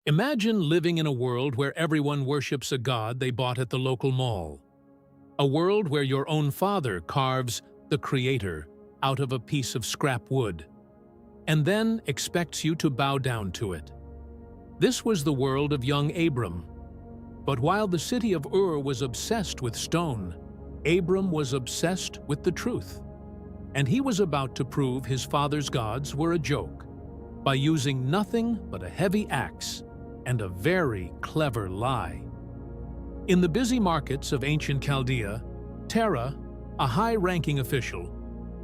Imagine living in a world where everyone worships a god they bought at the local mall. A world where your own father carves the Creator out of a piece of scrap wood, and then expects you to bow down to it. This was the world of young Abram. But while the city of Ur was obsessed with stone, Abram was obsessed with the truth. And he was about to prove his father's gods were a joke by using nothing but a heavy axe and a very clever lie. In the busy markets of ancient Chaldea, Terah, a high-ranking official,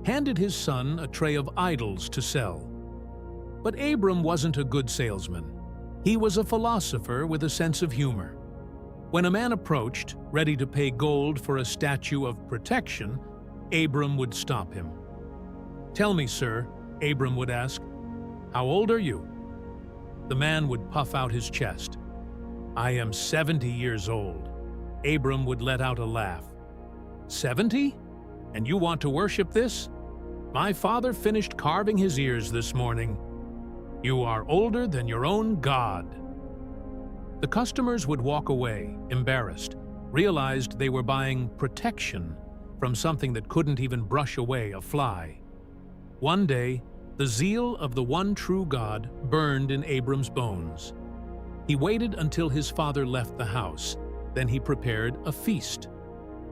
handed his son a tray of idols to sell. But Abram wasn't a good salesman. He was a philosopher with a sense of humor. When a man approached, ready to pay gold for a statue of protection, Abram would stop him. "Tell me, sir," Abram would ask, "how old are you?" The man would puff out his chest. "I am 70 years old." Abram would let out a laugh. 70? And you want to worship this? My father finished carving his ears this morning. You are older than your own God. The customers would walk away, embarrassed, realized they were buying protection from something that couldn't even brush away a fly. One day, the zeal of the one true God burned in Abram's bones. He waited until his father left the house. Then he prepared a feast.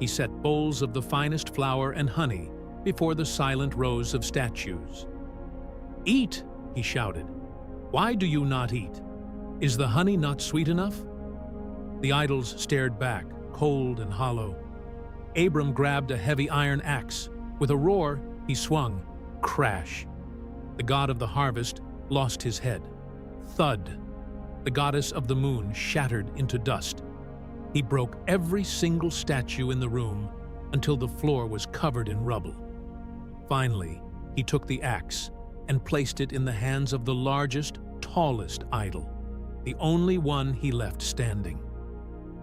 He set bowls of the finest flour and honey before the silent rows of statues. "Eat!" he shouted. "Why do you not eat? Is the honey not sweet enough?" The idols stared back, cold and hollow. Abram grabbed a heavy iron axe. With a roar, he swung. Crash! The god of the harvest lost his head. Thud! The goddess of the moon shattered into dust. He broke every single statue in the room until the floor was covered in rubble. Finally, he took the axe and placed it in the hands of the largest, tallest idol, the only one he left standing.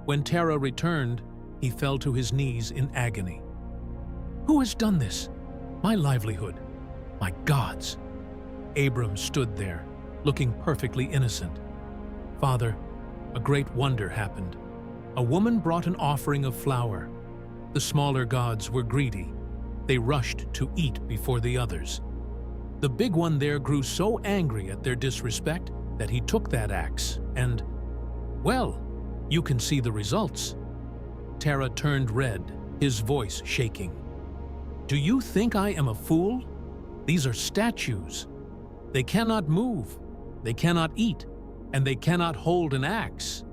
When Terah returned, he fell to his knees in agony. "Who has done this? My livelihood, my gods!" Abram stood there, looking perfectly innocent. "Father, a great wonder happened. A woman brought an offering of flour. The smaller gods were greedy. They rushed to eat before the others. The big one there grew so angry at their disrespect that he took that axe and, well, you can see the results." Terah turned red, his voice shaking. "Do you think I am a fool? These are statues. They cannot move, they cannot eat, and they cannot hold an axe."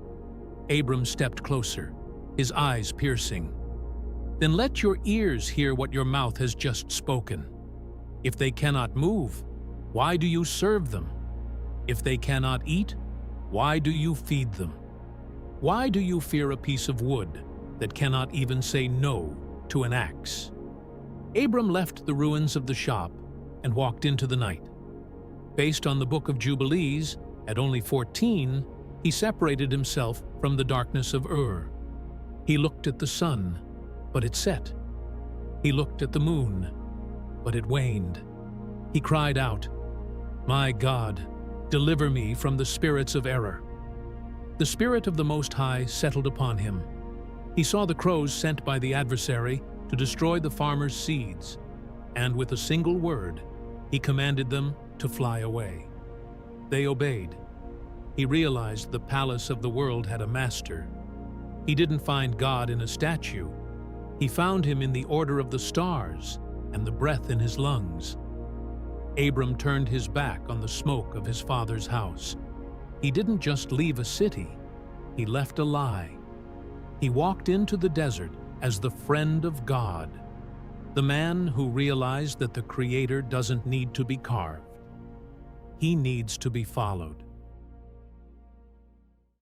Abram stepped closer, his eyes piercing. "Then let your ears hear what your mouth has just spoken. If they cannot move, why do you serve them? If they cannot eat, why do you feed them? Why do you fear a piece of wood that cannot even say no to an axe?" Abram left the ruins of the shop and walked into the night. Based on the Book of Jubilees, at only 14, he separated himself from the darkness of Ur. He looked at the sun, but it set. He looked at the moon, but it waned. He cried out, "My God, deliver me from the spirits of error." The Spirit of the Most High settled upon him. He saw the crows sent by the adversary to destroy the farmer's seeds, and with a single word, he commanded them to fly away. They obeyed. He realized the palace of the world had a master. He didn't find God in a statue. He found him in the order of the stars and the breath in his lungs. Abram turned his back on the smoke of his father's house. He didn't just leave a city, he left a lie. He walked into the desert as the friend of God, the man who realized that the Creator doesn't need to be carved. He needs to be followed.